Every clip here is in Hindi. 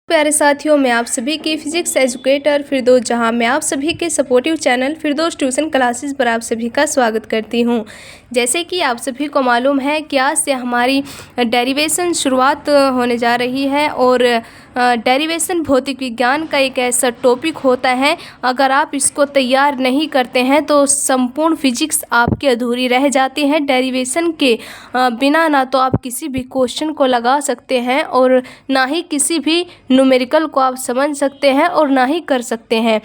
प्यारे साथियों, मैं आप सभी की फिजिक्स एजुकेटर फिरदौस जहां मैं आप सभी के सपोर्टिव चैनल फिरदौस ट्यूशन क्लासेस पर आप सभी का स्वागत करती हूं। जैसे कि आप सभी को मालूम है कि आज से हमारी डेरिवेशन शुरुआत होने जा रही है और डेरिवेशन भौतिक विज्ञान का एक ऐसा टॉपिक होता है, अगर आप इसको तैयार नहीं करते हैं तो संपूर्ण फिजिक्स आपकी अधूरी रह जाती है। डेरिवेशन के बिना ना तो आप किसी भी क्वेश्चन को लगा सकते हैं और ना ही किसी भी न्यूमेरिकल को आप समझ सकते हैं और ना ही कर सकते हैं।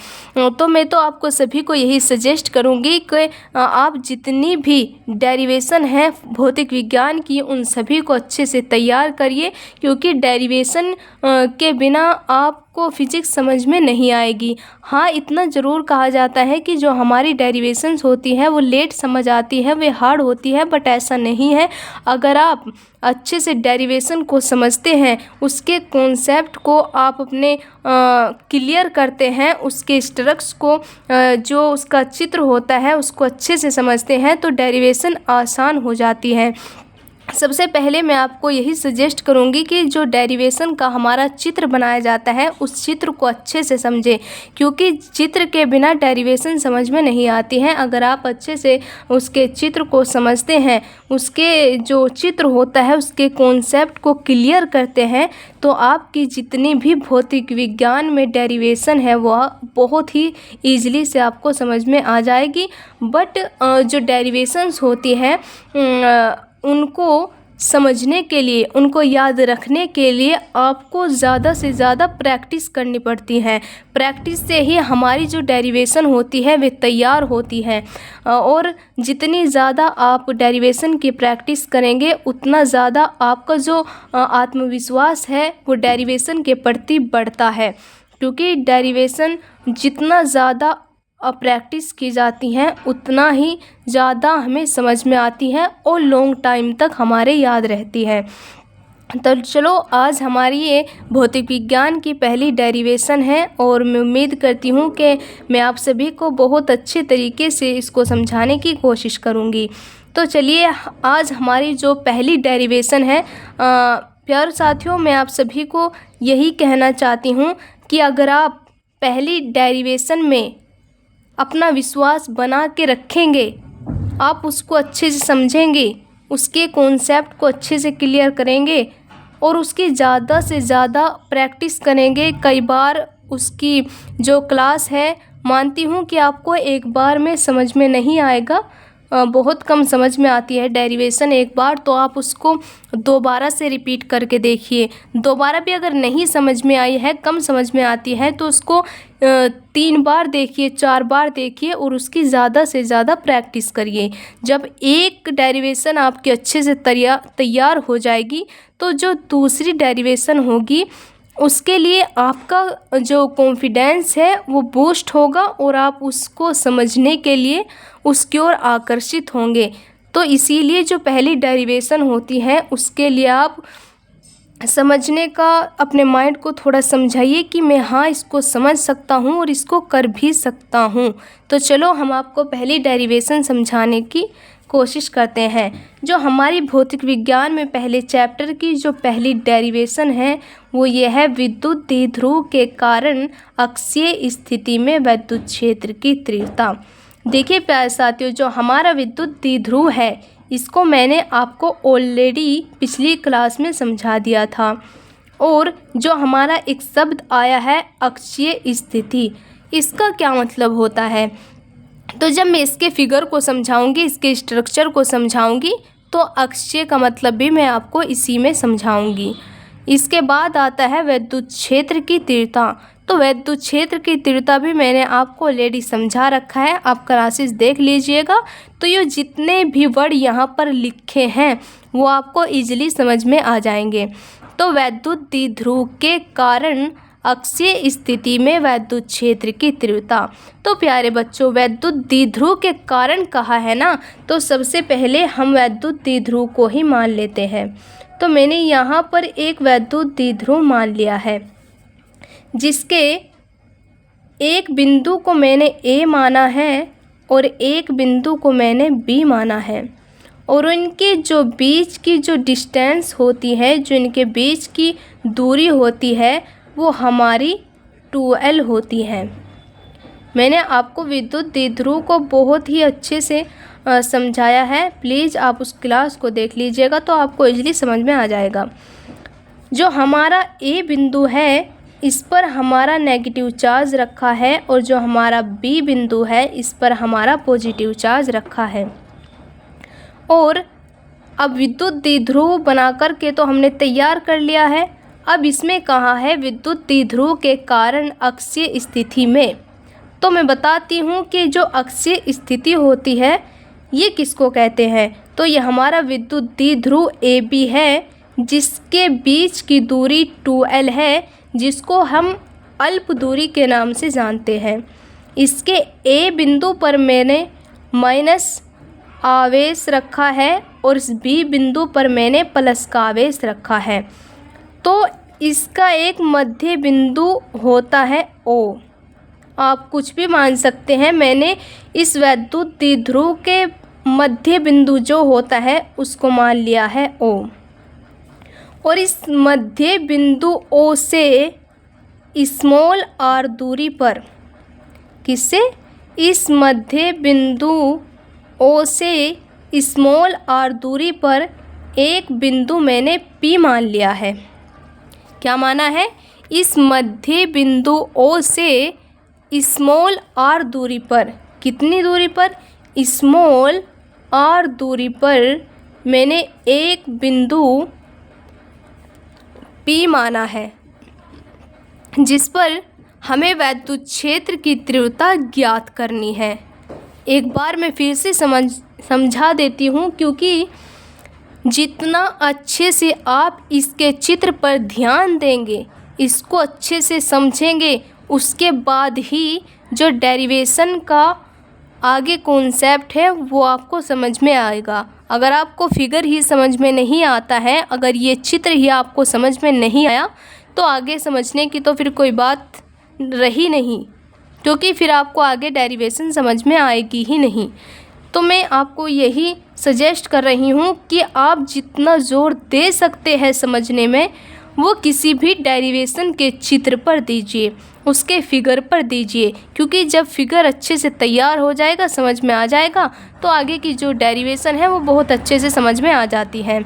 तो मैं तो आपको सभी को यही सजेस्ट करूंगी कि आप जितनी भी डेरिवेशन है भौतिक विज्ञान की उन सभी को अच्छे से तैयार करिए, क्योंकि डेरिवेशन के बिना आपको फिजिक्स समझ में नहीं आएगी। हाँ, इतना ज़रूर कहा जाता है कि जो हमारी डेरिवेशंस होती हैं वो लेट समझ आती है, वे हार्ड होती है, बट ऐसा नहीं है। अगर आप अच्छे से डेरिवेशन को समझते हैं, उसके कॉन्सेप्ट को आप अपने क्लियर करते हैं, उसके स्ट्रक्चर्स को जो उसका चित्र होता है उसको अच्छे से समझते हैं तो डेरिवेशन आसान हो जाती है। सबसे पहले मैं आपको यही सजेस्ट करूंगी कि जो डेरिवेशन का हमारा चित्र बनाया जाता है उस चित्र को अच्छे से समझें, क्योंकि चित्र के बिना डेरिवेशन समझ में नहीं आती है। अगर आप अच्छे से उसके चित्र को समझते हैं, उसके जो चित्र होता है उसके कॉन्सेप्ट को क्लियर करते हैं, तो आपकी जितनी भी भौतिक विज्ञान में डेरिवेशन है वह बहुत ही ईजिली से आपको समझ में आ जाएगी। बट जो डेरिवेशंस होती हैं उनको समझने के लिए, उनको याद रखने के लिए आपको ज़्यादा से ज़्यादा प्रैक्टिस करनी पड़ती है। प्रैक्टिस से ही हमारी जो डेरिवेशन होती है वे तैयार होती है, और जितनी ज़्यादा आप डेरिवेशन की प्रैक्टिस करेंगे उतना ज़्यादा आपका जो आत्मविश्वास है वो डेरिवेशन के प्रति बढ़ता है, क्योंकि डेरिवेशन जितना ज़्यादा प्रैक्टिस की जाती हैं उतना ही ज़्यादा हमें समझ में आती है और लॉन्ग टाइम तक हमारे याद रहती है। तो चलो, आज हमारी ये भौतिक विज्ञान की पहली डेरिवेशन है और मैं उम्मीद करती हूँ कि मैं आप सभी को बहुत अच्छे तरीके से इसको समझाने की कोशिश करूँगी। तो चलिए, आज हमारी जो पहली डेरिवेशन है, प्यारे साथियों, मैं आप सभी को यही कहना चाहती हूँ कि अगर आप पहली डेरिवेशन में अपना विश्वास बना के रखेंगे, आप उसको अच्छे से समझेंगे, उसके कॉन्सेप्ट को अच्छे से क्लियर करेंगे और उसकी ज़्यादा से ज़्यादा प्रैक्टिस करेंगे। कई बार उसकी जो क्लास है, मानती हूँ कि आपको एक बार में समझ में नहीं आएगा, बहुत कम समझ में आती है डेरिवेशन एक बार, तो आप उसको दोबारा से रिपीट करके देखिए। दोबारा भी अगर नहीं समझ में आई है, कम समझ में आती है, तो उसको 3 बार देखिए, 4 बार देखिए और उसकी ज़्यादा से ज़्यादा प्रैक्टिस करिए। जब एक डेरिवेशन आपकी अच्छे से तैयार हो जाएगी तो जो दूसरी डेरिवेशन होगी उसके लिए आपका जो कॉन्फिडेंस है वो बूस्ट होगा और आप उसको समझने के लिए उसकी ओर आकर्षित होंगे। तो इसीलिए जो पहली डेरिवेशन होती है उसके लिए आप समझने का अपने माइंड को थोड़ा समझाइए कि मैं हाँ इसको समझ सकता हूँ और इसको कर भी सकता हूँ। तो चलो, हम आपको पहली डेरिवेशन समझाने की कोशिश करते हैं। जो हमारी भौतिक विज्ञान में पहले चैप्टर की जो पहली डेरिवेशन है वो ये है, विद्युत द्विध्रुव के कारण अक्षीय स्थिति में विद्युत क्षेत्र की तीव्रता। देखिए प्यारे साथियों, जो हमारा विद्युत द्विध्रुव है इसको मैंने आपको ऑलरेडी पिछली क्लास में समझा दिया था। और जो हमारा एक शब्द आया है अक्षीय स्थिति, इसका क्या मतलब होता है, तो जब मैं इसके फिगर को समझाऊंगी, इसके स्ट्रक्चर को समझाऊंगी, तो अक्षीय का मतलब भी मैं आपको इसी में समझाऊंगी। इसके बाद आता है विद्युत क्षेत्र की तीव्रता। तो विद्युत क्षेत्र की तीव्रता भी मैंने आपको ऑलरेडी समझा रखा है, आप क्लासेस देख लीजिएगा। तो ये जितने भी वर्ड यहाँ पर लिखे हैं वो आपको ईजिली समझ में आ जाएंगे। तो विद्युत द्विध्रुव के कारण अक्षीय स्थिति में विद्युत क्षेत्र की तीव्रता। तो प्यारे बच्चों, विद्युत द्विध्रुव के कारण कहा है ना, तो सबसे पहले हम विद्युत द्विध्रुव को ही मान लेते हैं। तो मैंने यहाँ पर एक विद्युत द्विध्रुव मान लिया है, जिसके एक बिंदु को मैंने ए माना है और एक बिंदु को मैंने बी माना है, और इनके जो बीच की जो डिस्टेंस होती है, जो इनके बीच की दूरी होती है, वो हमारी 2L होती है। मैंने आपको विद्युत द्विध्रुव को बहुत ही अच्छे से समझाया है, प्लीज़ आप उस क्लास को देख लीजिएगा तो आपको इजीली समझ में आ जाएगा। जो हमारा ए बिंदु है इस पर हमारा नेगेटिव चार्ज रखा है और जो हमारा बी बिंदु है इस पर हमारा पॉजिटिव चार्ज रखा है। और अब विद्युत द्विध्रुव बना कर के तो हमने तैयार कर लिया है। अब इसमें कहा है विद्युत द्विध्रुव के कारण अक्षीय स्थिति में, तो मैं बताती हूँ कि जो अक्षीय स्थिति होती है ये किसको कहते हैं। तो ये हमारा विद्युत द्विध्रुव ए बी है जिसके बीच की दूरी 2L है, जिसको हम अल्प दूरी के नाम से जानते हैं। इसके ए बिंदु पर मैंने माइनस आवेश रखा है और इस बी बिंदु पर मैंने प्लस का आवेश रखा है। तो इसका एक मध्य बिंदु होता है O। आप कुछ भी मान सकते हैं, मैंने इस विद्युत द्विध्रुव के मध्य बिंदु जो होता है उसको मान लिया है O। और इस मध्य बिंदु O से स्मॉल r दूरी पर, किससे, इस मध्य बिंदु O से स्मॉल r दूरी पर एक बिंदु मैंने P मान लिया है। क्या माना है, इस मध्य बिंदु O से स्मॉल r दूरी पर, कितनी दूरी पर, स्मॉल r दूरी पर मैंने एक बिंदु P माना है, जिस पर हमें विद्युत क्षेत्र की तीव्रता ज्ञात करनी है। एक बार मैं फिर से समझा देती हूँ, क्योंकि जितना अच्छे से आप इसके चित्र पर ध्यान देंगे, इसको अच्छे से समझेंगे, उसके बाद ही जो डेरिवेशन का आगे कॉन्सेप्ट है वो आपको समझ में आएगा। अगर आपको फिगर ही समझ में नहीं आता है, अगर ये चित्र ही आपको समझ में नहीं आया, तो आगे समझने की तो फिर कोई बात रही नहीं, क्योंकि फिर आपको आगे डेरिवेशन समझ में आएगी ही नहीं। तो मैं आपको यही सजेस्ट कर रही हूँ कि आप जितना ज़ोर दे सकते हैं समझने में, वो किसी भी डेरिवेशन के चित्र पर दीजिए, उसके फिगर पर दीजिए, क्योंकि जब फिगर अच्छे से तैयार हो जाएगा, समझ में आ जाएगा, तो आगे की जो डेरिवेशन है वो बहुत अच्छे से समझ में आ जाती है।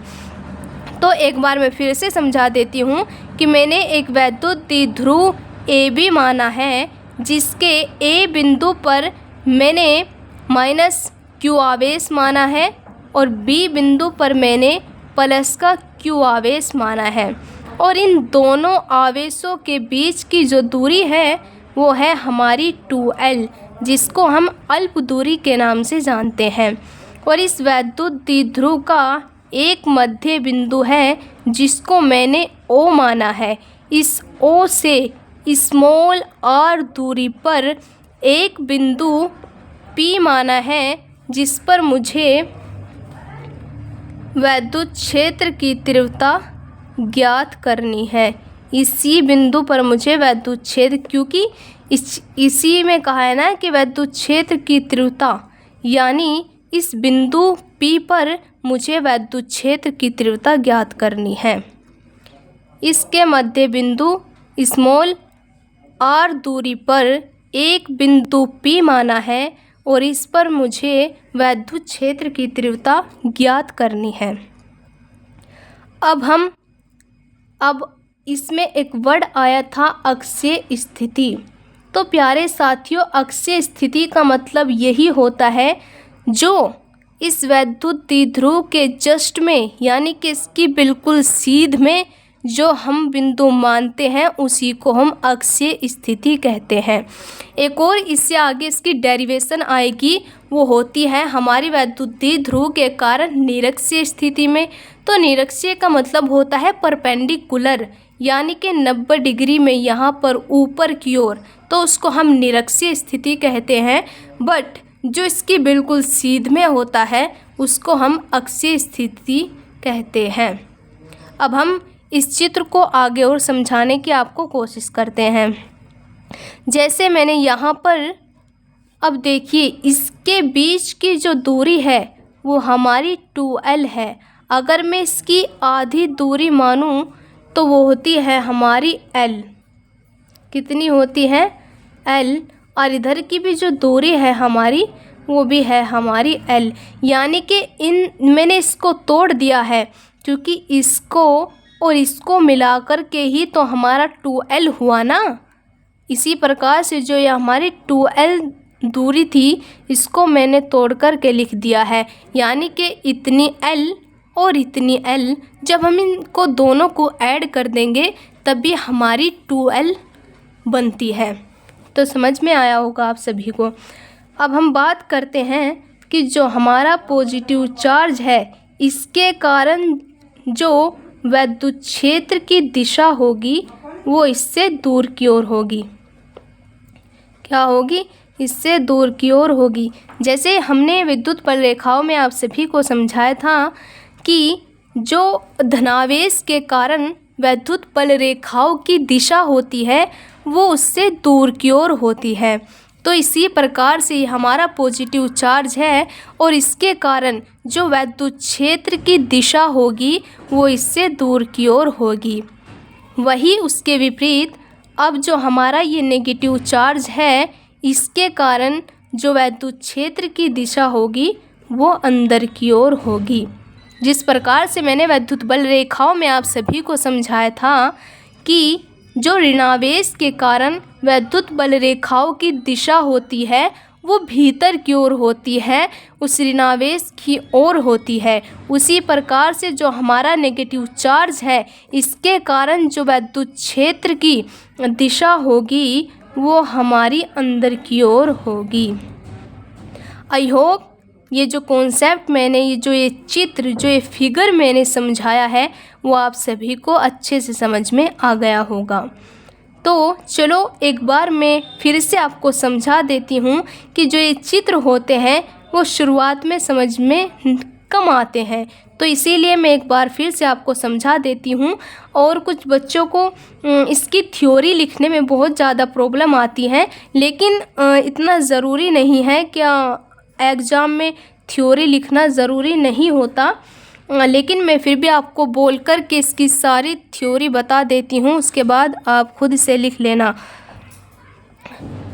तो एक बार मैं फिर से समझा देती हूँ कि मैंने एक विद्युत द्विध्रुव ए बी माना है, जिसके ए बिंदु पर मैंने माइनस Q आवेश माना है और बी बिंदु पर मैंने प्लस का Q आवेश माना है। और इन दोनों आवेशों के बीच की जो दूरी है वो है हमारी 2L, जिसको हम अल्प दूरी के नाम से जानते हैं। और इस विद्युत द्विध्रुव का एक मध्य बिंदु है जिसको मैंने O माना है। इस O से स्मॉल r दूरी पर एक बिंदु P माना है, जिस पर मुझे विद्युत क्षेत्र की तीव्रता ज्ञात करनी है। इसी बिंदु पर मुझे विद्युत क्षेत्र, क्योंकि इसी में कहा है ना कि विद्युत क्षेत्र की तीव्रता, यानी इस बिंदु P पर मुझे विद्युत क्षेत्र की तीव्रता ज्ञात करनी है। इसके मध्य बिंदु स्मॉल r दूरी पर एक बिंदु P माना है और इस पर मुझे विद्युत क्षेत्र की तीव्रता ज्ञात करनी है। अब इसमें एक वर्ड आया था अक्षीय स्थिति। तो प्यारे साथियों, अक्षीय स्थिति का मतलब यही होता है जो इस विद्युत द्विध्रुव के जस्ट में, यानी कि इसकी बिल्कुल सीध में जो हम बिंदु मानते हैं उसी को हम अक्षीय स्थिति कहते हैं। एक और इससे आगे इसकी डेरिवेशन आएगी, वो होती है हमारी विद्युत द्विध्रुव के कारण निरक्षीय स्थिति में। तो निरक्षीय का मतलब होता है परपेंडिकुलर, यानी कि 90 डिग्री में यहाँ पर ऊपर की ओर, तो उसको हम निरक्षीय स्थिति कहते हैं। बट जो इसकी बिल्कुल सीध में होता है उसको हम अक्षीय स्थिति कहते हैं। अब हम इस चित्र को आगे और समझाने की आपको कोशिश करते हैं। जैसे मैंने यहाँ पर, अब देखिए इसके बीच की जो दूरी है वो हमारी 2L है। अगर मैं इसकी आधी दूरी मानूँ तो वो होती है हमारी L। कितनी होती है L, और इधर की भी जो दूरी है हमारी वो भी है हमारी L। यानी कि मैंने इसको तोड़ दिया है, क्योंकि इसको और इसको मिलाकर के ही तो हमारा 2L हुआ ना। इसी प्रकार से जो ये हमारी 2L दूरी थी, इसको मैंने तोड़ कर के लिख दिया है। यानी कि इतनी L और इतनी L, जब हम इनको दोनों को ऐड कर देंगे तभी हमारी 2L बनती है। तो समझ में आया होगा आप सभी को। अब हम बात करते हैं कि जो हमारा पॉजिटिव चार्ज है, इसके कारण जो विद्युत क्षेत्र की दिशा होगी वो इससे दूर की ओर होगी। क्या होगी? इससे दूर की ओर होगी। जैसे हमने विद्युत बल रेखाओं में आप सभी को समझाया था कि जो धनावेश के कारण विद्युत बल रेखाओं की दिशा होती है वो उससे दूर की ओर होती है। तो इसी प्रकार से हमारा पॉजिटिव चार्ज है और इसके कारण जो विद्युत क्षेत्र की दिशा होगी वो इससे दूर की ओर होगी। वही उसके विपरीत अब जो हमारा ये नेगेटिव चार्ज है, इसके कारण जो विद्युत क्षेत्र की दिशा होगी वो अंदर की ओर होगी। जिस प्रकार से मैंने विद्युत बल रेखाओं में आप सभी को समझाया था कि जो ऋणावेश के कारण विद्युत बल रेखाओं की दिशा होती है वो भीतर की ओर होती है, उस ऋणावेश की ओर होती है। उसी प्रकार से जो हमारा नेगेटिव चार्ज है, इसके कारण जो विद्युत क्षेत्र की दिशा होगी वो हमारी अंदर की ओर होगी। आई होप ये जो कॉन्सेप्ट मैंने, ये चित्र, जो ये फिगर मैंने समझाया है वो आप सभी को अच्छे से समझ में आ गया होगा। तो चलो एक बार मैं फिर से आपको समझा देती हूँ कि जो ये चित्र होते हैं वो शुरुआत में समझ में कम आते हैं, तो इसीलिए मैं एक बार फिर से आपको समझा देती हूँ। और कुछ बच्चों को इसकी थ्योरी लिखने में बहुत ज़्यादा प्रॉब्लम आती है, लेकिन इतना ज़रूरी नहीं है। क्या एग्ज़ाम में थ्योरी लिखना ज़रूरी नहीं होता, लेकिन मैं फिर भी आपको बोल कर के इसकी सारी थ्योरी बता देती हूँ, उसके बाद आप खुद से लिख लेना।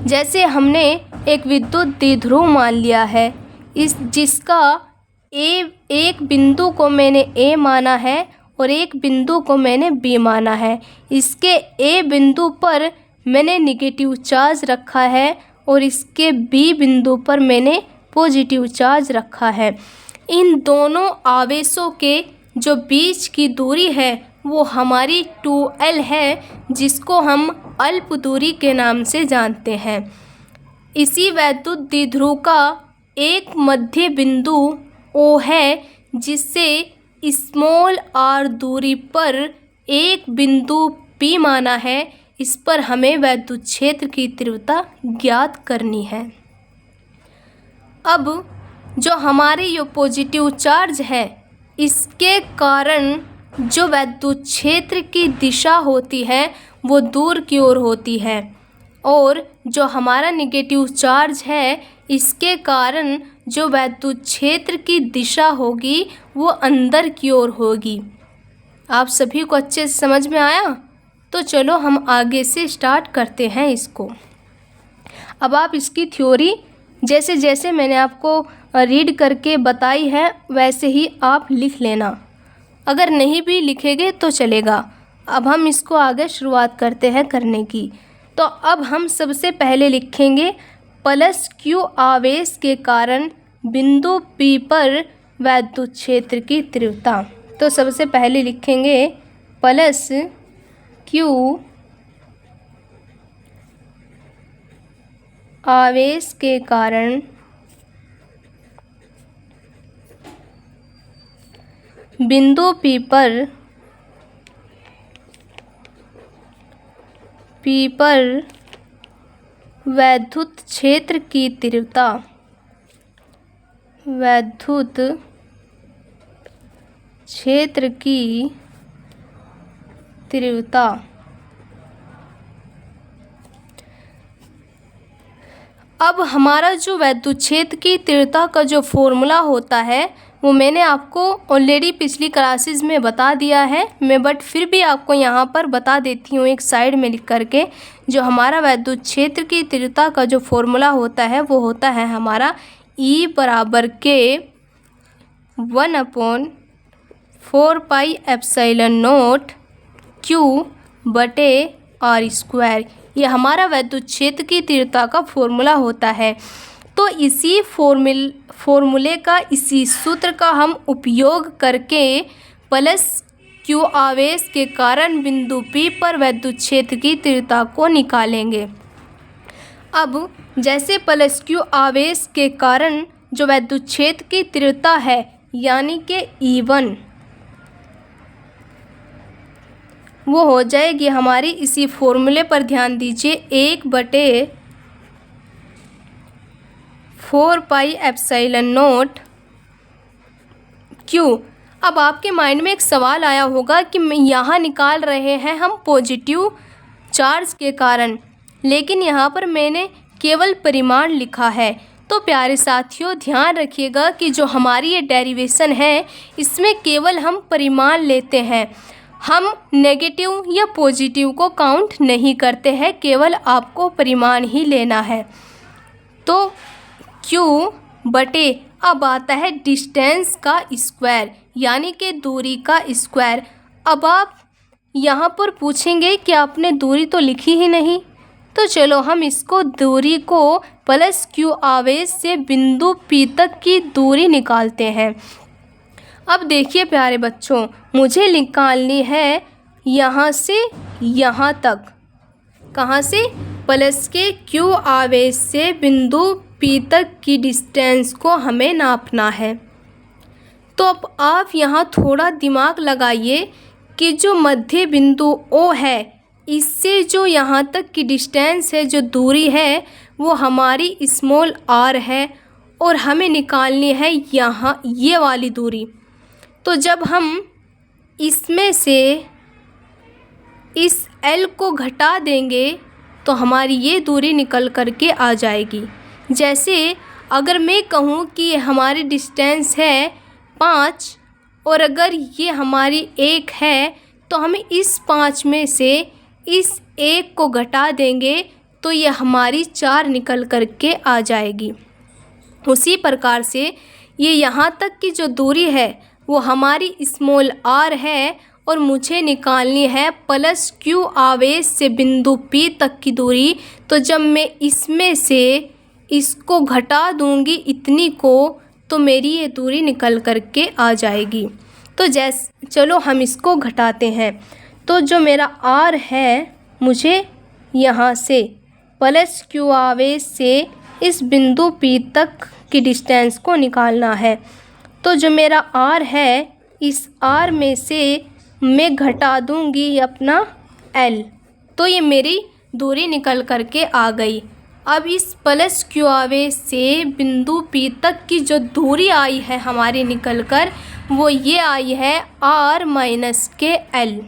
जैसे हमने एक विद्युत द्विध्रुव मान लिया है, जिसका एक बिंदु को मैंने A माना है और एक बिंदु को मैंने B माना है। इसके A बिंदु पर मैंने नेगेटिव चार्ज रखा है और इसके B बिंदु पर मैंने पॉजिटिव चार्ज रखा है। इन दोनों आवेशों के जो बीच की दूरी है वो हमारी 2L है, जिसको हम अल्प दूरी के नाम से जानते हैं। इसी विद्युत द्विध्रुव का एक मध्य बिंदु O है, जिससे स्मॉल r दूरी पर एक बिंदु P माना है। इस पर हमें विद्युत क्षेत्र की तीव्रता ज्ञात करनी है। अब जो हमारी ये पॉजिटिव चार्ज है, इसके कारण जो विद्युत क्षेत्र की दिशा होती है वो दूर की ओर होती है, और जो हमारा नेगेटिव चार्ज है, इसके कारण जो विद्युत क्षेत्र की दिशा होगी वो अंदर की ओर होगी। आप सभी को अच्छे से समझ में आया? तो चलो हम आगे से स्टार्ट करते हैं इसको। अब आप इसकी थ्योरी जैसे जैसे मैंने आपको रीड करके बताई है वैसे ही आप लिख लेना, अगर नहीं भी लिखेंगे तो चलेगा। अब हम इसको आगे शुरुआत करते हैं करने की। तो अब हम सबसे पहले लिखेंगे प्लस Q आवेश के कारण बिंदु P पर विद्युत क्षेत्र की तीव्रता। तो सबसे पहले लिखेंगे प्लस Q आवेश के कारण बिंदु P पर विद्युत क्षेत्र की तीव्रता, विद्युत क्षेत्र की तीव्रता। अब हमारा जो वैद्युत क्षेत्र की तीव्रता का जो फॉर्मूला होता है वो मैंने आपको ऑलरेडी पिछली क्लासेस में बता दिया है बट फिर भी आपको यहाँ पर बता देती हूँ एक साइड में लिख करके। जो हमारा वैद्युत क्षेत्र की तीव्रता का जो फॉर्मूला होता है वो होता है हमारा E बराबर के 1/4πε0 Q बटे R स्क्वायर। ये हमारा वैद्युत क्षेत्र की तीव्रता का फॉर्मूला होता है। तो इसी फॉर्मूले का, इसी सूत्र का हम उपयोग करके प्लस Q आवेश के कारण बिंदु P पर वैद्युत क्षेत्र की तीव्रता को निकालेंगे। अब जैसे प्लस Q आवेश के कारण जो वैद्युत क्षेत्र की तीव्रता है यानी कि E1 वो हो जाएगी हमारी, इसी फॉर्मूले पर ध्यान दीजिए, 1/4πε0 Q। अब आपके माइंड में एक सवाल आया होगा कि यहाँ निकाल रहे हैं हम पॉजिटिव चार्ज के कारण, लेकिन यहाँ पर मैंने केवल परिमाण लिखा है। तो प्यारे साथियों ध्यान रखिएगा कि जो हमारी ये डेरिवेशन है इसमें केवल हम परिमाण लेते हैं, हम नेगेटिव या पॉजिटिव को काउंट नहीं करते हैं, केवल आपको परिमाण ही लेना है। तो Q बटे अब आता है डिस्टेंस का स्क्वायर यानी कि दूरी का स्क्वायर। अब आप यहाँ पर पूछेंगे कि आपने दूरी तो लिखी ही नहीं, तो चलो हम इसको दूरी को प्लस Q आवेश से बिंदु P तक की दूरी निकालते हैं। अब देखिए प्यारे बच्चों, मुझे निकालनी है यहाँ से यहाँ तक। कहाँ से? प्लस के Q आवेश से बिंदु P तक की डिस्टेंस को हमें नापना है। तो अब आप यहाँ थोड़ा दिमाग लगाइए कि जो मध्य बिंदु O है इससे जो यहाँ तक की डिस्टेंस है, जो दूरी है वो हमारी स्मॉल r है और हमें निकालनी है यहाँ ये वाली दूरी। तो जब हम इसमें से इस L को घटा देंगे तो हमारी ये दूरी निकल कर के आ जाएगी। जैसे अगर मैं कहूँ कि हमारी डिस्टेंस है 5 और अगर ये हमारी 1 है तो हम इस 5 में से इस 1 को घटा देंगे तो ये हमारी 4 निकल कर के आ जाएगी। उसी प्रकार से ये यहाँ तक की जो दूरी है वो हमारी स्मॉल r है और मुझे निकालनी है प्लस Q आवेश से बिंदु P तक की दूरी। तो जब मैं इसमें से इसको घटा दूंगी इतनी को तो मेरी ये दूरी निकल कर के आ जाएगी। तो चलो हम इसको घटाते हैं। तो जो मेरा r है मुझे यहाँ से प्लस Q आवेश से इस बिंदु P तक की डिस्टेंस को निकालना है। तो जो मेरा r है इस r में से मैं घटा दूंगी अपना L, तो ये मेरी दूरी निकल कर के आ गई। अब इस प्लस Q आवेश से बिंदु P तक की जो दूरी आई है हमारी निकल कर वो ये आई है r माइनस के L।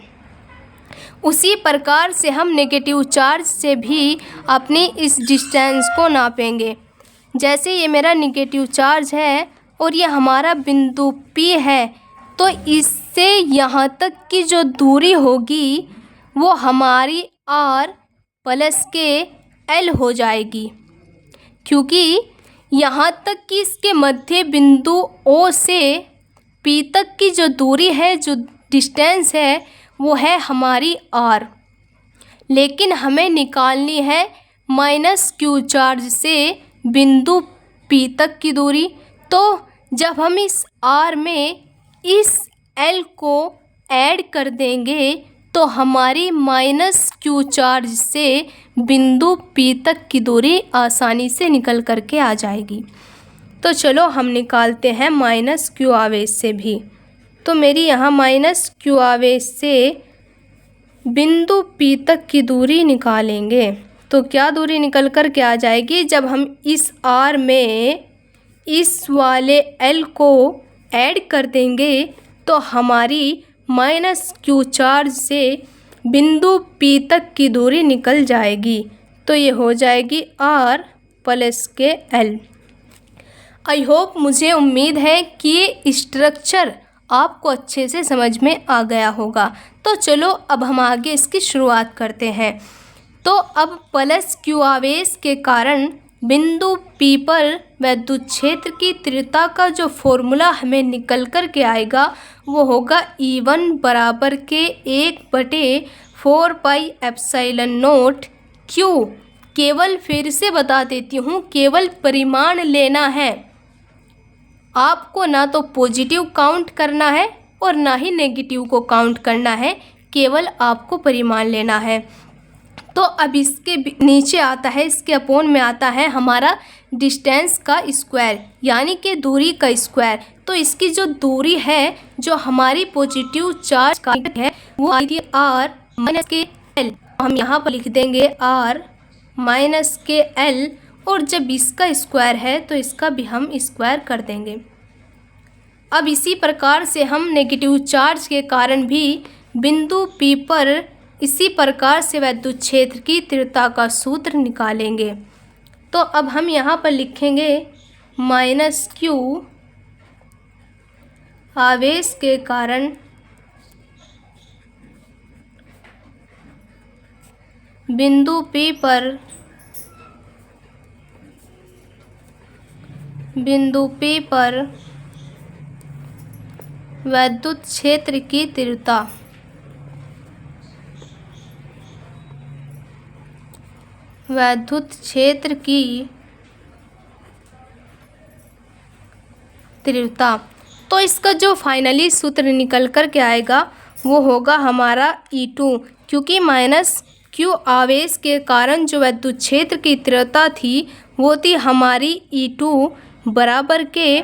उसी प्रकार से हम नेगेटिव चार्ज से भी अपनी इस डिस्टेंस को नापेंगे। जैसे ये मेरा नेगेटिव चार्ज है और ये हमारा बिंदु P है, तो इससे यहाँ तक की जो दूरी होगी वो हमारी r प्लस के L हो जाएगी, क्योंकि यहाँ तक कि इसके मध्य बिंदु O से P तक की जो दूरी है, जो डिस्टेंस है वो है हमारी r। लेकिन हमें निकालनी है माइनस Q चार्ज से बिंदु P तक की दूरी। तो जब हम इस r में इस L को ऐड कर देंगे तो हमारी माइनस Q चार्ज से बिंदु P तक की दूरी आसानी से निकल कर के आ जाएगी। तो चलो हम निकालते हैं माइनस Q आवेश से भी। तो मेरी यहाँ माइनस Q आवेश से बिंदु P तक की दूरी निकालेंगे तो क्या दूरी निकल कर के आ जाएगी? जब हम इस r में इस वाले L को ऐड कर देंगे तो हमारी माइनस Q चार्ज से बिंदु P तक की दूरी निकल जाएगी। तो ये हो जाएगी r प्लस के L। आई होप, मुझे उम्मीद है कि ये स्ट्रक्चर आपको अच्छे से समझ में आ गया होगा। तो चलो अब हम आगे इसकी शुरुआत करते हैं। तो अब प्लस Q आवेश के कारण बिंदु P पर विद्युत क्षेत्र की तीव्रता का जो फॉर्मूला हमें निकल कर के आएगा वो होगा E1 बराबर के 1/4 पाई एप्सिलॉन नॉट Q। केवल फिर से बता देती हूँ, केवल परिमाण लेना है, आपको ना तो पॉजिटिव काउंट करना है और ना ही नेगेटिव को काउंट करना है, केवल आपको परिमाण लेना है। तो अब इसके नीचे आता है, इसके अपोन में आता है हमारा डिस्टेंस का स्क्वायर, यानी कि दूरी का स्क्वायर। तो इसकी जो दूरी है, जो हमारी पॉजिटिव चार्ज का है, वो आती है R माइनस के L। हम यहाँ पर लिख देंगे R माइनस के L, और जब इसका स्क्वायर है तो इसका भी हम स्क्वायर कर देंगे। अब इसी प्रकार से हम नेगेटिव चार्ज के कारण भी बिंदु P पर इसी प्रकार से विद्युत क्षेत्र की तीव्रता का सूत्र निकालेंगे। तो अब हम यहाँ पर लिखेंगे माइनस Q आवेश के कारण बिंदु P पर विद्युत क्षेत्र की तीव्रता। विद्युत क्षेत्र की तीव्रता। तो इसका जो फाइनली सूत्र निकल कर के आएगा वो होगा हमारा E2, क्योंकि माइनस Q आवेश के कारण जो विद्युत क्षेत्र की तीव्रता थी वो थी हमारी E2 बराबर के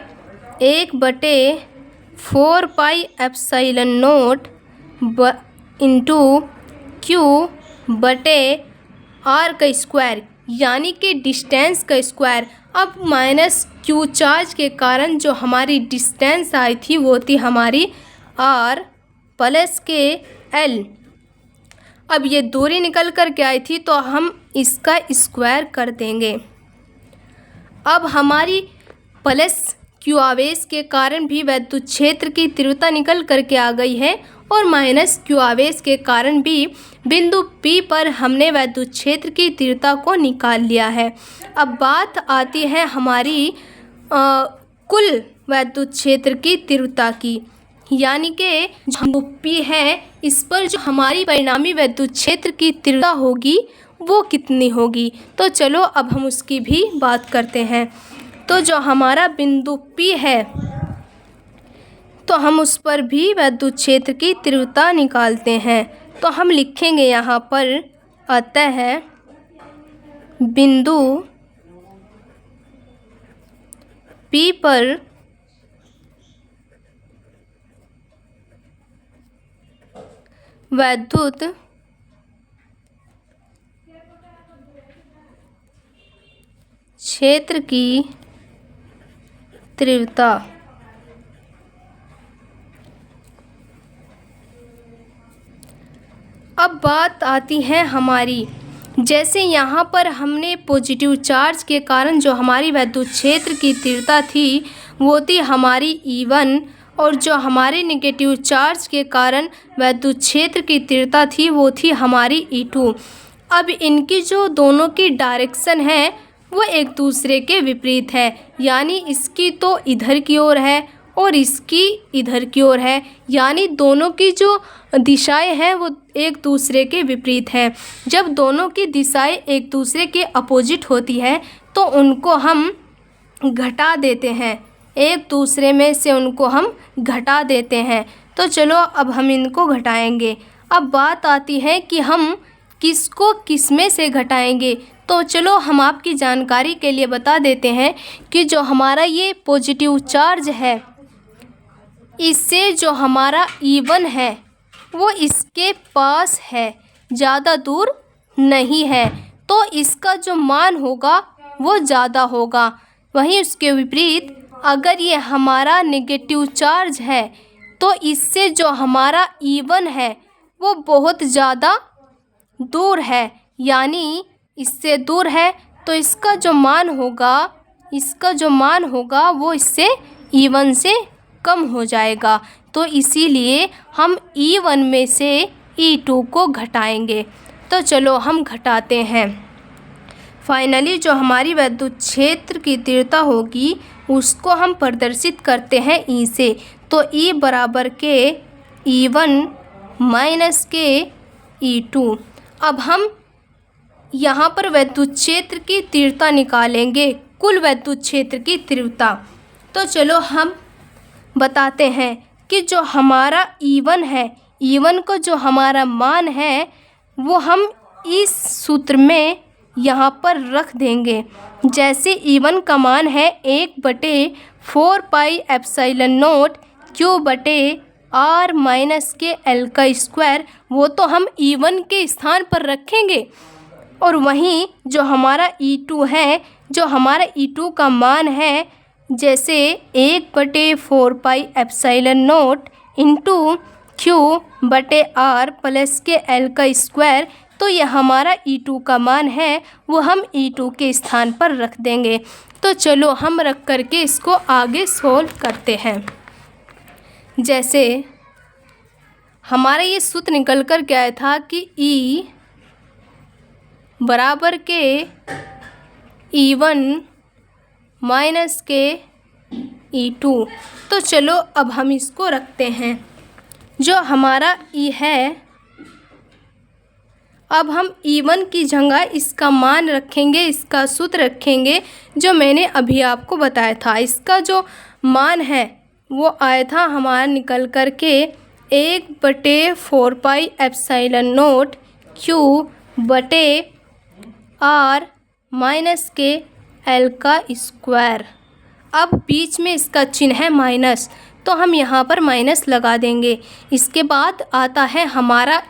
1/4 pi epsilon not into Q बटे R का स्क्वायर, यानी कि डिस्टेंस का स्क्वायर। अब माइनस Q चार्ज के कारण जो हमारी डिस्टेंस आई थी वो थी हमारी R प्लस के L। अब ये दूरी निकल कर के आई थी तो हम इसका स्क्वायर कर देंगे। अब हमारी प्लस Q आवेश के कारण भी विद्युत क्षेत्र की तीव्रता निकल कर के आ गई है, और माइनस Q आवेश के कारण भी बिंदु P पर हमने विद्युत क्षेत्र की तीव्रता को निकाल लिया है। अब बात आती है हमारी कुल विद्युत क्षेत्र की तीव्रता की, यानी कि जो P है इस पर जो हमारी परिणामी विद्युत क्षेत्र की तीव्रता होगी वो कितनी होगी। तो चलो अब हम उसकी भी बात करते हैं। तो जो हमारा बिंदु P है तो हम उस पर भी विद्युत क्षेत्र की तीव्रता निकालते हैं। तो हम लिखेंगे यहाँ पर, अतः बिंदु P पर विद्युत क्षेत्र की तीव्रता। अब बात आती है हमारी, जैसे यहाँ पर हमने पॉजिटिव चार्ज के कारण जो हमारी विद्युत क्षेत्र की तीव्रता थी वो थी हमारी E1, और जो हमारे नेगेटिव चार्ज के कारण विद्युत क्षेत्र की तीव्रता थी वो थी हमारी E2। अब इनकी जो दोनों की डायरेक्शन है वो एक दूसरे के विपरीत है, यानी इसकी तो इधर की ओर है और इसकी इधर की ओर है, यानी दोनों की जो दिशाएं हैं वो एक दूसरे के विपरीत है। जब दोनों की दिशाएं एक दूसरे के अपोजिट होती है तो उनको हम घटा देते हैं, एक दूसरे में से उनको हम घटा देते हैं। तो चलो अब हम इनको घटाएंगे। अब बात आती है कि हम किसको किस में से घटाएंगे। तो चलो हम आपकी जानकारी के लिए बता देते हैं कि जो हमारा ये पॉजिटिव चार्ज है इससे जो हमारा E1 है वो इसके पास है, ज़्यादा दूर नहीं है, तो इसका जो मान होगा वो ज़्यादा होगा। वहीं उसके विपरीत अगर ये हमारा नेगेटिव चार्ज है तो इससे जो हमारा E1 है वो बहुत ज़्यादा दूर है, यानी इससे दूर है, तो इसका जो मान होगा वो इससे E1 से कम हो जाएगा। तो इसीलिए हम E1 में से E2 को घटाएंगे। तो चलो हम घटाते हैं। फाइनली जो हमारी विद्युत क्षेत्र की तीव्रता होगी उसको हम प्रदर्शित करते हैं E से। तो E बराबर के E1 माइनस के E2। अब हम यहाँ पर विद्युत क्षेत्र की तीव्रता निकालेंगे, कुल विद्युत क्षेत्र की तीव्रता। तो चलो हम बताते हैं कि जो हमारा E1 है, E1 को जो हमारा मान है वो हम इस सूत्र में यहाँ पर रख देंगे। जैसे E1 का मान है 1/4 पाई एप्सिलॉन नॉट Q बटे R माइनस के L का स्क्वायर, वो तो हम E1 के स्थान पर रखेंगे। और वहीं जो हमारा E2 है, जो हमारा E2 का मान है जैसे 1/4 pi epsilon not into Q बटे R प्लस के L का स्क्वायर, तो यह हमारा E2 का मान है, वो हम E2 के स्थान पर रख देंगे। तो चलो हम रख करके इसको आगे सोल्व करते हैं। जैसे हमारा ये सूत्र निकल कर के आया था कि E बराबर के E1 माइनस के E2। तो चलो अब हम इसको रखते हैं। जो हमारा E है, अब हम E1 की जगह इसका मान रखेंगे, इसका सूत्र रखेंगे जो मैंने अभी आपको बताया था। इसका जो मान है वो आया था हमारा निकल कर के 1/4 पाई एप्सिलॉन नॉट Q बटे R माइनस के L का स्क्वायर। अब बीच में इसका चिन्ह है माइनस, तो हम यहाँ पर माइनस लगा देंगे। इसके बाद आता है हमारा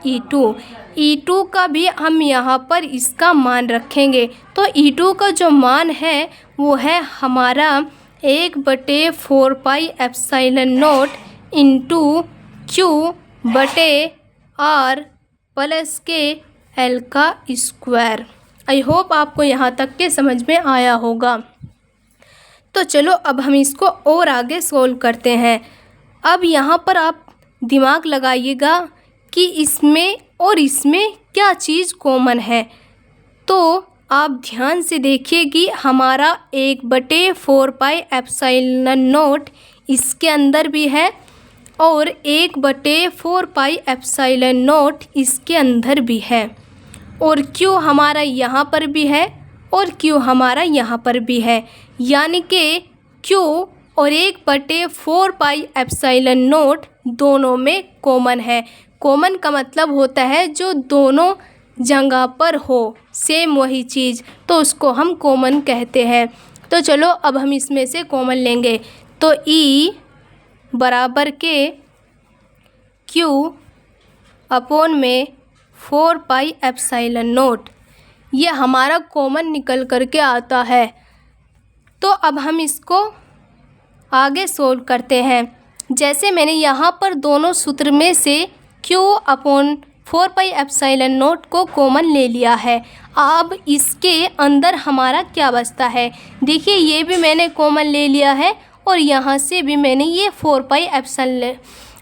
E2 का भी हम यहाँ पर इसका मान रखेंगे। तो E2 का जो मान है वो है हमारा 1/4 pi epsilon not into Q बटे R प्लस के L का स्क्वायर। आई होप आपको यहाँ तक के समझ में आया होगा। तो चलो अब हम इसको और आगे सोल्व करते हैं। अब यहाँ पर आप दिमाग लगाइएगा कि इसमें और इसमें क्या चीज़ कॉमन है। तो आप ध्यान से देखिए कि हमारा 1/4 पाई एप्सिलॉन नॉट इसके अंदर भी है और 1/4 पाई एप्सिलॉन नॉट इसके अंदर भी है, और Q हमारा यहाँ पर भी है और Q हमारा यहाँ पर भी है। यानी कि Q और 1/4 पाई एप्सिलॉन नॉट दोनों में कॉमन है। कॉमन का मतलब होता है जो दोनों जगह पर हो, सेम वही चीज़, तो उसको हम कॉमन कहते हैं। तो चलो अब हम इसमें से कॉमन लेंगे। तो E बराबर के Q अपॉन में 4 पाई एप्सिलॉन नॉट, ये हमारा कॉमन निकल कर के आता है। तो अब हम इसको आगे सोल्व करते हैं। जैसे मैंने यहाँ पर दोनों सूत्र में से Q upon 4 pi epsilon not को कॉमन ले लिया है। अब इसके अंदर हमारा क्या बचता है, देखिए ये भी मैंने कॉमन ले लिया है और यहाँ से भी मैंने ये 4 पाई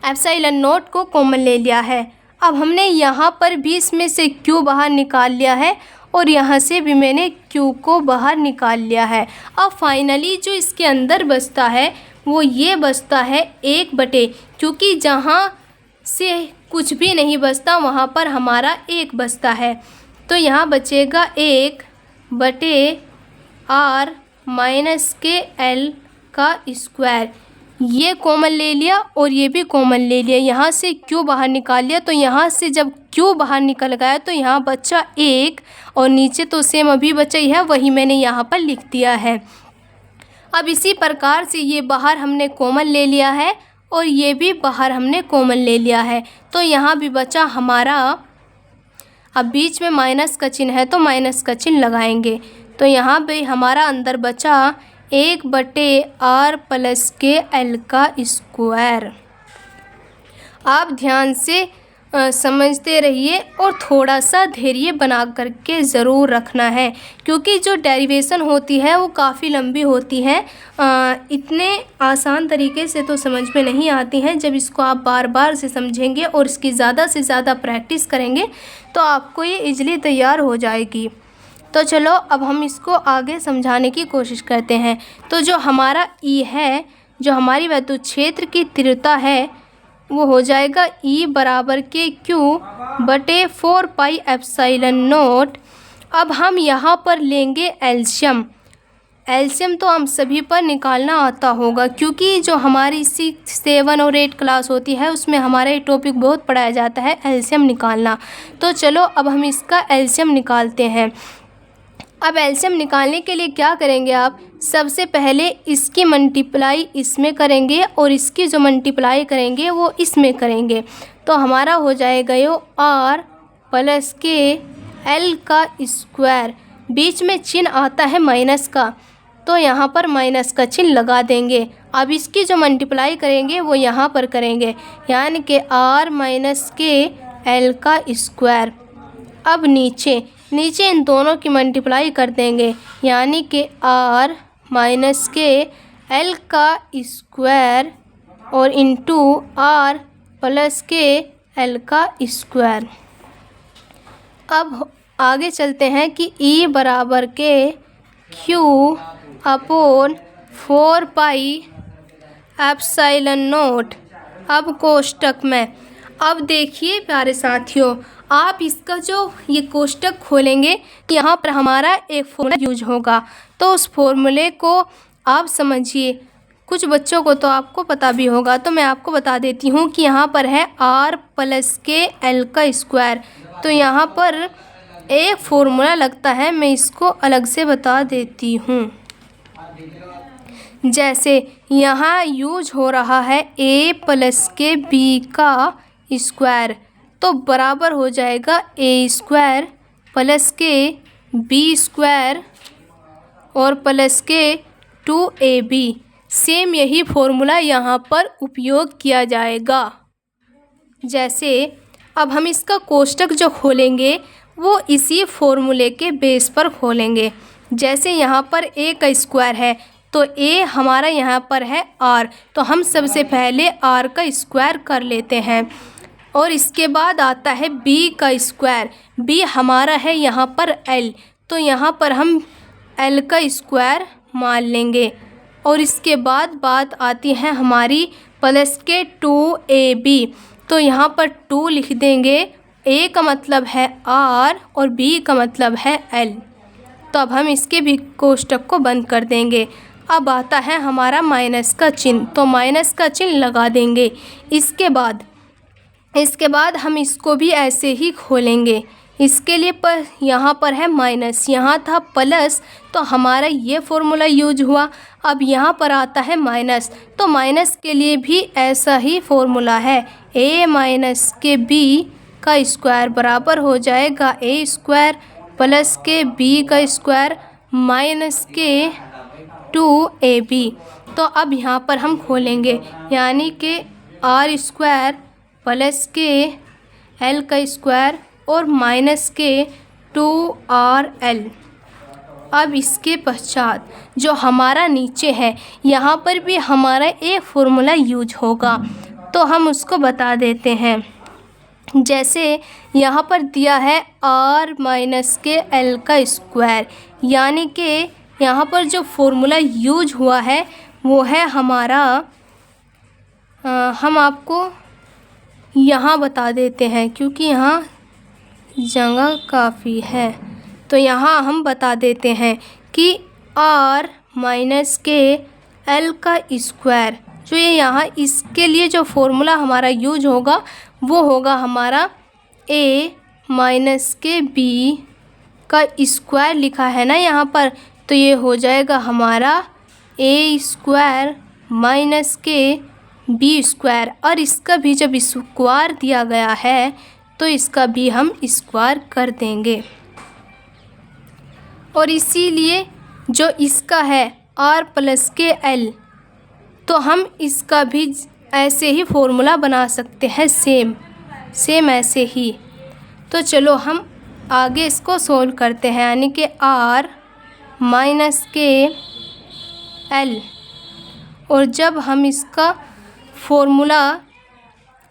एप्सिलॉन नॉट को कॉमन ले लिया है। अब हमने यहाँ पर भी इसमें से Q बाहर निकाल लिया है और यहाँ से भी मैंने Q को बाहर निकाल लिया है। अब फाइनली जो इसके अंदर बचता है वो ये बचता है 1/, क्योंकि जहाँ से कुछ भी नहीं बचता वहाँ पर हमारा 1 बचता है। तो यहाँ बचेगा 1/R माइनस के L का स्क्वायर। ये कॉमन ले लिया और ये भी कॉमन ले लिया, यहाँ से Q बाहर निकाल लिया। तो यहाँ से जब Q बाहर निकल गया तो यहाँ बचा 1 और नीचे तो सेम अभी बचा ही है, वही मैंने यहाँ पर लिख दिया है। अब इसी प्रकार से ये बाहर हमने कॉमन ले लिया है और ये भी बाहर हमने कॉमन ले लिया है। तो यहाँ भी बचा हमारा, अब बीच में माइनस का चिन्ह है तो माइनस का चिन्ह लगाएंगे। तो यहाँ भी हमारा अंदर बचा 1/R प्लस के L का स्क्वायर। आप ध्यान से समझते रहिए और थोड़ा सा धैर्य बना करके ज़रूर रखना है, क्योंकि जो डेरिवेशन होती है वो काफ़ी लंबी होती है। इतने आसान तरीके से तो समझ में नहीं आती हैं। जब इसको आप बार बार से समझेंगे और इसकी ज़्यादा से ज़्यादा प्रैक्टिस करेंगे तो आपको ये इजीली तैयार हो जाएगी। तो चलो अब हम इसको आगे समझाने की कोशिश करते हैं। तो जो हमारा ई है, जो हमारी विद्युत क्षेत्र की तीव्रता है, वो हो जाएगा E बराबर के Q बटे 4 पाई एप्सिलॉन नोट। अब हम यहाँ पर लेंगे एल्शियम। एल्शियम तो हम सभी पर निकालना आता होगा, क्योंकि जो हमारी 6, 7 और 8 क्लास होती है उसमें हमारा ये टॉपिक बहुत पढ़ाया जाता है, एल्शियम निकालना। तो चलो अब हम इसका एल्शियम निकालते हैं। अब एल्शियम निकालने के लिए क्या करेंगे आप, सबसे पहले इसकी मल्टीप्लाई इसमें करेंगे और इसकी जो मल्टीप्लाई करेंगे वो इसमें करेंगे। तो हमारा हो जाएगा यो R प्लस के L का स्क्वायर। बीच में चिन्ह आता है माइनस का, तो यहाँ पर माइनस का चिन्ह लगा देंगे। अब इसकी जो मल्टीप्लाई करेंगे वो यहाँ पर करेंगे, यानी कि R माइनस के L का स्क्वायर। अब नीचे इन दोनों की मल्टीप्लाई कर देंगे, यानी कि R माइनस के L का स्क्वायर और इंटू R प्लस के L का स्क्वायर। अब आगे चलते हैं कि E बराबर के Q upon 4 pi epsilon note. अब कोष्टक में, अब देखिए प्यारे साथियों, आप इसका जो ये कोष्टक खोलेंगे, यहाँ पर हमारा एक फॉर्मूला यूज होगा। तो उस फॉर्मूले को आप समझिए। कुछ बच्चों को तो आपको पता भी होगा, तो मैं आपको बता देती हूँ कि यहाँ पर है R प्लस के L का स्क्वायर। तो यहाँ पर एक फॉर्मूला लगता है, मैं इसको अलग से बता देती हूँ। जैसे यहाँ यूज हो रहा है A प्लस के B का स्क्वायर, तो बराबर हो जाएगा A स्क्वायर प्लस के B स्क्वायर और प्लस के 2AB। सेम यही फॉर्मूला यहाँ पर उपयोग किया जाएगा। जैसे अब हम इसका कोष्टक जो खोलेंगे वो इसी फॉर्मूले के बेस पर खोलेंगे। जैसे यहाँ पर A का स्क्वायर है, तो A हमारा यहाँ पर है R, तो हम सबसे पहले R का स्क्वायर कर लेते हैं। और इसके बाद आता है B का स्क्वायर। B हमारा है यहाँ पर L, तो यहाँ पर हम L का स्क्वायर मान लेंगे। और इसके बाद बात आती है हमारी प्लस के 2AB, तो यहाँ पर 2 लिख देंगे। A का मतलब है R और B का मतलब है L। तो अब हम इसके भी कोष्टक को बंद कर देंगे। अब आता है हमारा माइनस का चिन्ह, तो माइनस का चिन्ह लगा देंगे। इसके बाद हम इसको भी ऐसे ही खोलेंगे। इसके लिए पर यहाँ पर है माइनस, यहाँ था प्लस, तो हमारा ये फॉर्मूला यूज हुआ। अब यहाँ पर आता है माइनस, तो माइनस के लिए भी ऐसा ही फॉर्मूला है। A माइनस के B का स्क्वायर बराबर हो जाएगा A स्क्वायर प्लस के B का स्क्वायर माइनस के 2AB। तो अब यहाँ पर हम खोलेंगे, यानी कि R स्क्वायर प्लस के L का स्क्वायर और माइनस के 2RL। अब इसके पश्चात जो हमारा नीचे है, यहाँ पर भी हमारा एक फॉर्मूला यूज होगा, तो हम उसको बता देते हैं। जैसे यहाँ पर दिया है R माइनस के L का स्क्वायर, यानी कि यहाँ पर जो फॉर्मूला यूज हुआ है वो है हमारा, हम आपको यहाँ बता देते हैं क्योंकि यहाँ जगह काफ़ी है, तो यहाँ हम बता देते हैं कि R माइनस के L का स्क्वायर, जो ये यहाँ इसके लिए जो फॉर्मूला हमारा यूज होगा वो होगा हमारा A माइनस के B का स्क्वायर लिखा है ना यहाँ पर, तो ये हो जाएगा हमारा A स्क्वायर माइनस के B स्क्वायर। और इसका भी जब स्क्वायर दिया गया है तो इसका भी हम स्क्वायर कर देंगे। और इसीलिए जो इसका है R प्लस के L, तो हम इसका भी ऐसे ही फॉर्मूला बना सकते हैं सेम। सेम ऐसे ही। तो चलो हम आगे इसको सोल्व करते हैं, यानी कि r माइनस के l। और जब हम इसका फॉर्मूला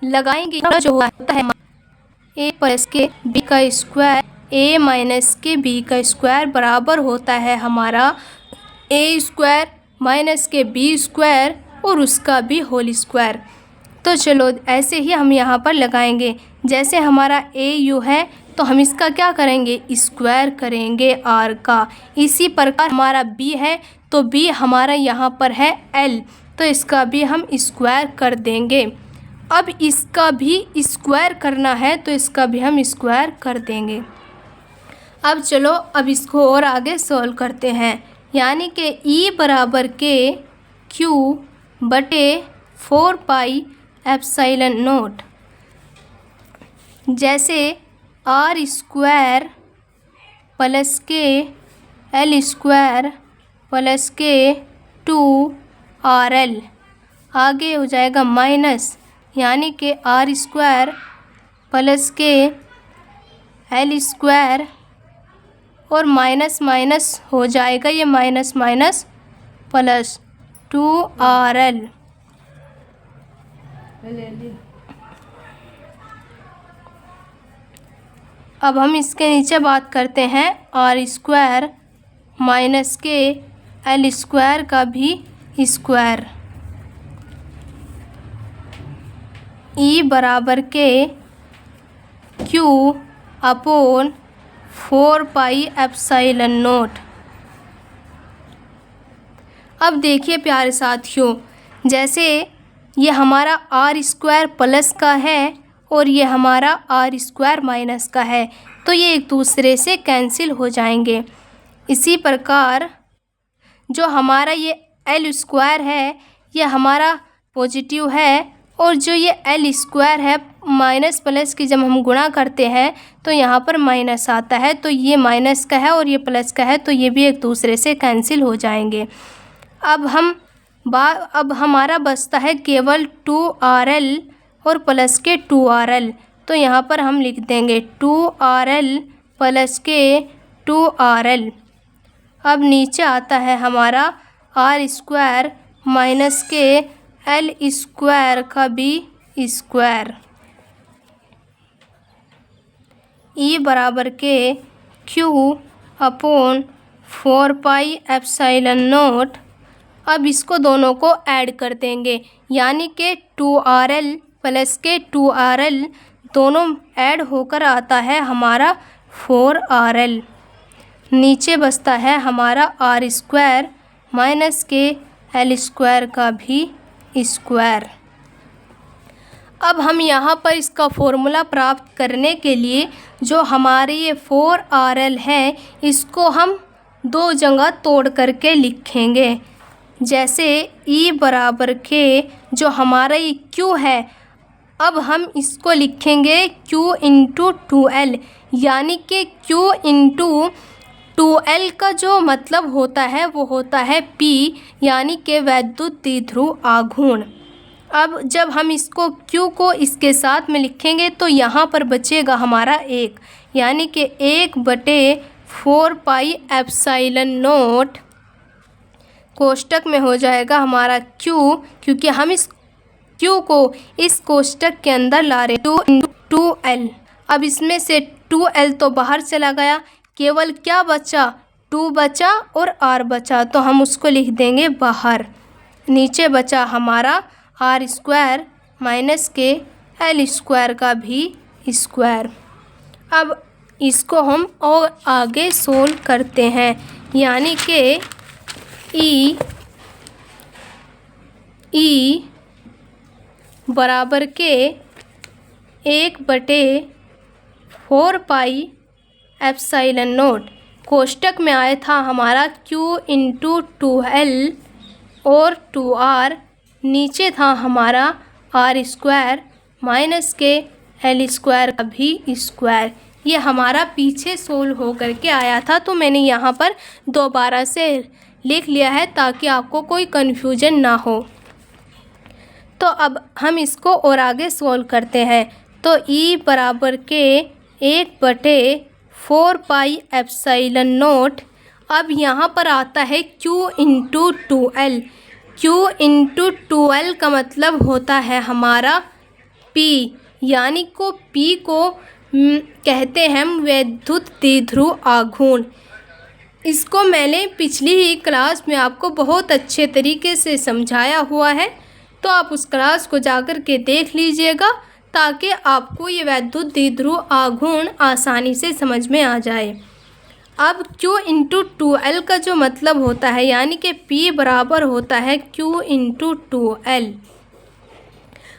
लगाएंगे जो होता है a प्लस के b का स्क्वायर, a माइनस के b का स्क्वायर बराबर होता है हमारा a स्क्वायर माइनस के b स्क्वायर और उसका भी होल स्क्वायर। तो चलो ऐसे ही हम यहाँ पर लगाएंगे। जैसे हमारा a u है तो हम इसका क्या करेंगे, स्क्वायर करेंगे r का। इसी प्रकार हमारा b है तो b हमारा यहाँ पर है l, तो इसका भी हम स्क्वायर कर देंगे। अब इसका भी स्क्वायर करना है तो इसका भी हम स्क्वायर कर देंगे। अब चलो अब इसको और आगे सॉल्व करते हैं, यानी कि e बराबर के q बटे 4 पाई एप्सिलॉन नॉट। जैसे r स्क्वायर प्लस के l स्क्वायर प्लस के 2rl, आगे हो जाएगा माइनस, यानी कि r स्क्वायर प्लस के l स्क्वायर और माइनस माइनस हो जाएगा, ये माइनस माइनस प्लस 2rl। अब हम इसके नीचे बात करते हैं r स्क्वायर माइनस के l स्क्वायर का भी स्क्वायर। e बराबर के q upon 4 pi epsilon not. अब देखिए प्यारे साथियों, जैसे ये हमारा r स्क्वायर प्लस का है और ये हमारा r स्क्वायर माइनस का है, तो ये एक दूसरे से कैंसिल हो जाएंगे। इसी प्रकार जो हमारा ये l स्क्वायर है ये हमारा पॉजिटिव है, और जो ये l स्क्वायर है माइनस प्लस की जब हम गुणा करते हैं तो यहाँ पर माइनस आता है, तो ये माइनस का है और ये प्लस का है, तो ये भी एक दूसरे से कैंसिल हो जाएंगे। अब हमारा बचता है केवल 2rl और प्लस के 2rl, तो यहाँ पर हम लिख देंगे 2rl प्लस के 2rl। अब नीचे आता है हमारा r स्क्वायर माइनस के l स्क्वायर का भी स्क्वायर। e बराबर के q upon 4 pi epsilon not. अब इसको दोनों को ऐड कर देंगे, यानी कि 2rl प्लस के 2rl दोनों ऐड होकर आता है हमारा 4rl। नीचे बचता है हमारा r स्क्वायर माइनस के l स्क्वायर का भी स्क्वायर। अब हम यहाँ पर इसका फॉर्मूला प्राप्त करने के लिए जो हमारे ये 4rl है इसको हम दो जगह तोड़ करके लिखेंगे। जैसे e बराबर के जो हमारा ये q है, अब हम इसको लिखेंगे q इंटू 2l, यानी कि q इंटू 2l का जो मतलब होता है वो होता है p, यानी कि वैद्युत द्विध्रुव आघूर्ण। अब जब हम इसको q को इसके साथ में लिखेंगे तो यहाँ पर बचेगा हमारा 1, यानी कि 1/4 पाई एप्सिलॉन नॉट कोष्टक में हो जाएगा हमारा q, क्योंकि हम इस q को इस कोष्टक के अंदर ला रहे 2l। अब इसमें से 2l तो बाहर चला गया, केवल क्या बचा, 2 बचा और r बचा, तो हम उसको लिख देंगे बाहर। नीचे बचा हमारा r स्क्वायर माइनस के l स्क्वायर का भी स्क्वायर। अब इसको हम और आगे सोल्व करते हैं, यानी कि e बराबर के 1/4 पाई एप्सिलॉन नॉट कोष्टक में आया था हमारा q इंटू 2l और 2r, नीचे था हमारा r स्क्वायर माइनस के l स्क्वायर का भी स्क्वायर। ये हमारा पीछे सोल्व हो करके आया था, तो मैंने यहाँ पर दोबारा से लिख लिया है ताकि आपको कोई कन्फ्यूजन ना हो। तो अब हम इसको और आगे सोल्व करते हैं। तो तो ई बराबर के 1/4πε0। अब यहाँ पर आता है Q into 2L। Q into 2L का मतलब होता है हमारा P, यानी को P को कहते हैं हम वैद्युत द्विध्रुव आघूर्ण। इसको मैंने पिछली ही क्लास में आपको बहुत अच्छे तरीके से समझाया हुआ है, तो आप उस क्लास को जाकर के देख लीजिएगा ताकि आपको ये वैद्युत द्विध्रुव आघूर्ण आसानी से समझ में आ जाए। अब Q इंटू 2L का जो मतलब होता है, यानी कि P बराबर होता है Q इंटू 2L।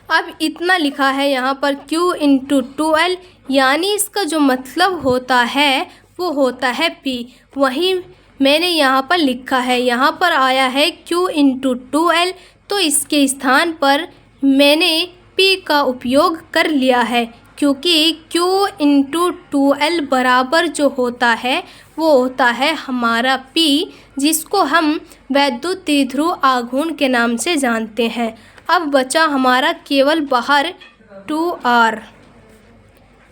अब इतना लिखा है यहाँ पर Q इंटू 2L, यानी इसका जो मतलब होता है वो होता है P। वहीं मैंने यहाँ पर लिखा है, यहाँ पर आया है Q इंटू 2L, तो इसके स्थान पर मैंने P का उपयोग कर लिया है, क्योंकि Q इंटू 2L बराबर जो होता है वो होता है हमारा P, जिसको हम वैद्युत द्विध्रुव आघूर्ण के नाम से जानते हैं। अब बचा हमारा केवल बाहर 2R।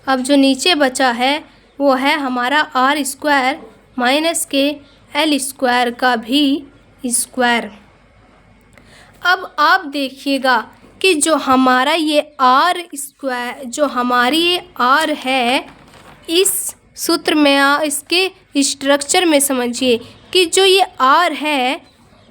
अब जो नीचे बचा है वो है हमारा R² माइनस के L² का भी स्क्वायर। अब आप देखिएगा कि जो हमारा ये R², जो हमारी ये R है, इस सूत्र में इसके स्ट्रक्चर में समझिए कि जो ये R है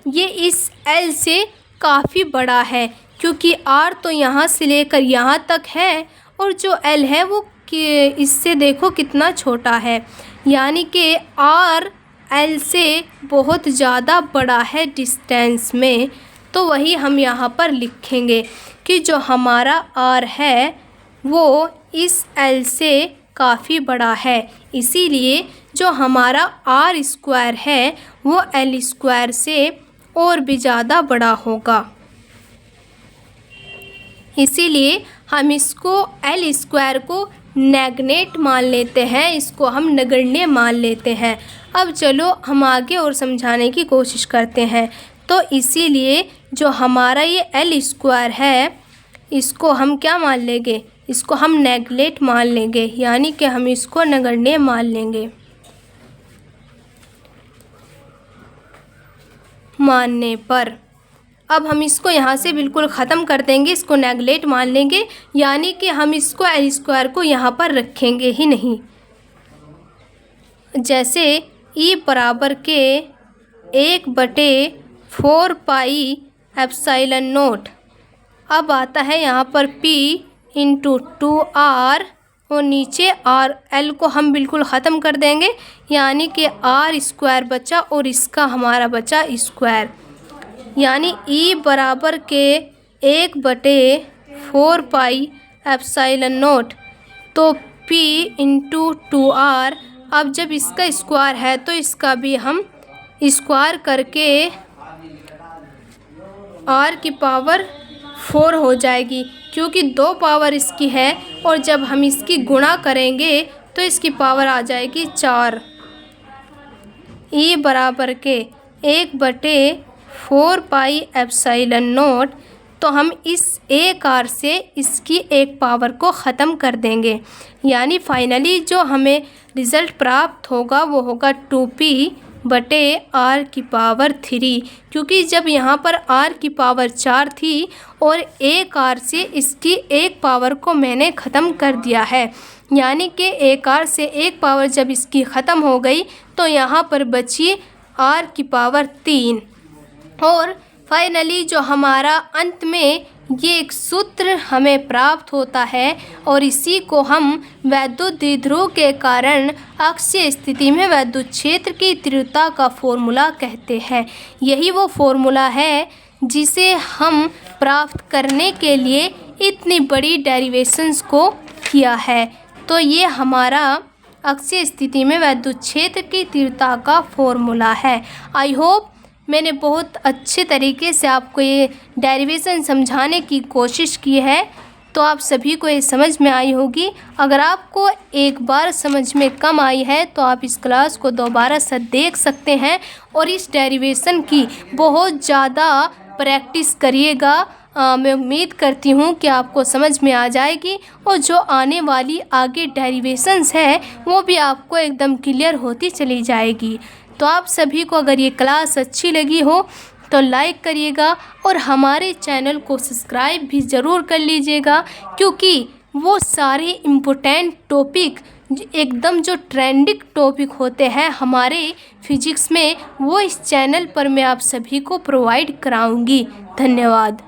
ये इस L से काफ़ी बड़ा है, क्योंकि R तो यहाँ से लेकर यहाँ तक है और जो L है वो कि इससे देखो कितना छोटा है, यानी कि R L से बहुत ज़्यादा बड़ा है डिस्टेंस में। तो वही हम यहाँ पर लिखेंगे कि जो हमारा R है वो इस L से काफ़ी बड़ा है, इसीलिए जो हमारा R² है वो L² से और भी ज़्यादा बड़ा होगा। इसीलिए हम इसको L² को नेगनेट मान लेते हैं, इसको हम नगण्य मान लेते हैं। अब चलो हम आगे और समझाने की कोशिश करते हैं। तो इसीलिए जो हमारा ये L² है इसको हम क्या मान लेंगे, इसको हम नेगलेट मान लेंगे, यानी कि हम इसको नगण्य मान लेंगे। मानने पर अब हम इसको यहाँ से बिल्कुल ख़त्म कर देंगे, इसको नेगलेट मान लेंगे, यानी कि हम इसको L² को यहाँ पर रखेंगे ही नहीं। जैसे E बराबर के 1/4πε0। अब आता है यहाँ पर P इंटू 2R और नीचे R L को हम बिल्कुल ख़त्म कर देंगे, यानी कि R² बचा और इसका हमारा बचा स्क्वायर, यानी E बराबर के 1/4πε0। तो P इंटू 2R, अब जब इसका स्क्वायर है तो इसका भी हम स्क्वायर करके R की पावर 4 हो जाएगी, क्योंकि 2 पावर इसकी है और जब हम इसकी गुणा करेंगे तो इसकी पावर आ जाएगी 4। E बराबर के 1/4πε0। तो हम इस एक R से इसकी एक पावर को ख़त्म कर देंगे, यानी फाइनली जो हमें रिज़ल्ट प्राप्त होगा वो होगा 2P/R की पावर 3, क्योंकि जब यहाँ पर R की पावर 4 थी और एक R से इसकी एक पावर को मैंने ख़त्म कर दिया है, यानी कि एक R से एक पावर जब इसकी ख़त्म हो गई तो यहाँ पर बची R की पावर 3। और फाइनली जो हमारा अंत में ये एक सूत्र हमें प्राप्त होता है और इसी को हम वैद्युत द्विध्रुव के कारण अक्षीय स्थिति में वैद्युत क्षेत्र की तीव्रता का फॉर्मूला कहते हैं। यही वो फॉर्मूला है जिसे हम प्राप्त करने के लिए इतनी बड़ी डेरिवेशंस को किया है। तो ये हमारा अक्षीय स्थिति में वैद्युत क्षेत्र की तीव्रता का फॉर्मूला है। आई होप मैंने बहुत अच्छे तरीके से आपको ये डेरिवेशन समझाने की कोशिश की है, तो आप सभी को ये समझ में आई होगी। अगर आपको एक बार समझ में कम आई है तो आप इस क्लास को दोबारा से देख सकते हैं और इस डेरिवेशन की बहुत ज़्यादा प्रैक्टिस करिएगा। मैं उम्मीद करती हूँ कि आपको समझ में आ जाएगी और जो आने वाली आगे डेरिवेशंस है वो भी आपको एकदम क्लियर होती चली जाएगी। तो आप सभी को अगर ये क्लास अच्छी लगी हो तो लाइक करिएगा और हमारे चैनल को सब्सक्राइब भी ज़रूर कर लीजिएगा, क्योंकि वो सारे इम्पोर्टेंट टॉपिक एकदम जो ट्रेंडिंग टॉपिक होते हैं हमारे फिजिक्स में वो इस चैनल पर मैं आप सभी को प्रोवाइड कराऊंगी। धन्यवाद।